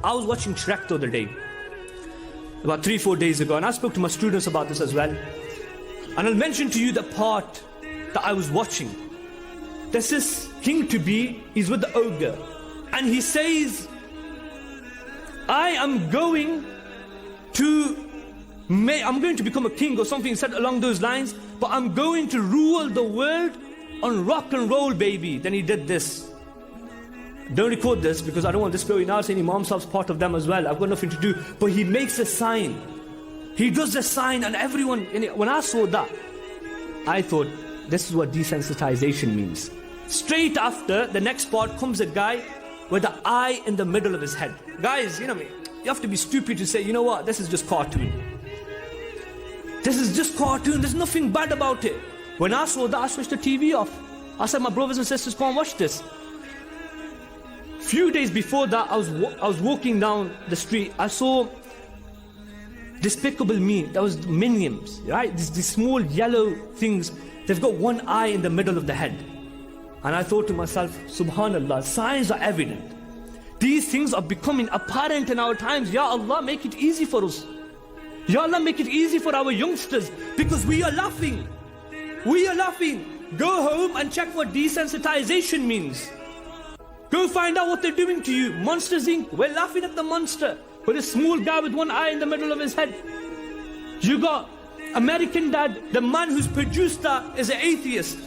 I was watching Shrek the other day, about 3-4 days ago, and I spoke to my students about this as well. And I'll mention to you the part that I was watching. There's this king to be, he's with the ogre, and he says, I am going to become a king or something said along those lines, but I'm going to rule the world on rock and roll, baby. Then he did this. Don't record this because I don't want this story now saying Imam Sahib's part of them as well. I've got nothing to do. But he makes a sign. He does a sign, and everyone, when I saw that, I thought, this is what desensitization means. Straight after, the next part comes a guy with an eye in the middle of his head. Guys, you have to be stupid to say, you know what, this is just cartoon. This is just cartoon, there's nothing bad about it. When I saw that, I switched the TV off. I said, my brothers and sisters, come and watch this. Few days before that, I was walking down the street. I saw Despicable Me. That was minions, right? These small yellow things. They've got one eye in the middle of the head. And I thought to myself, subhanallah, signs are evident. These things are becoming apparent in our times. Ya Allah, make it easy for us. Ya Allah, make it easy for our youngsters, because we are laughing. We are laughing. Go home and check what desensitization means. Go find out what they're doing to you. Monsters Inc. We're laughing at the monster with a small guy with one eye in the middle of his head. You got American Dad, the man who's produced that is an atheist.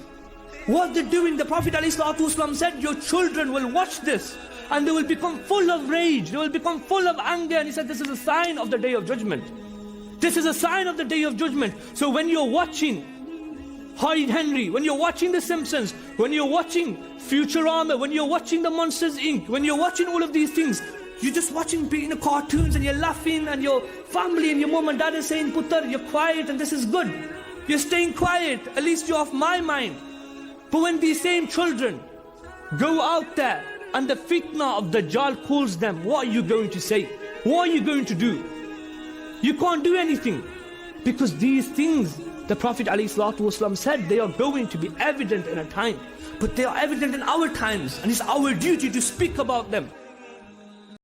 What they're doing, the Prophet ﷺ said, your children will watch this and they will become full of rage, they will become full of anger. And he said, this is a sign of the Day of Judgment. This is a sign of the Day of Judgment. So when you're watching Hyde Henry, when you're watching The Simpsons, when you're watching Futurama, when you're watching the Monsters Inc., when you're watching all of these things, you're just watching cartoons and you're laughing, and your family and your mom and dad is saying, Putter, you're quiet and this is good. You're staying quiet, at least you're off my mind. But when these same children go out there and the fitna of Dajjal calls them, what are you going to say? What are you going to do? You can't do anything, because these things, the Prophet ﷺ said, they are going to be evident in a time. But they are evident in our times, and it's our duty to speak about them.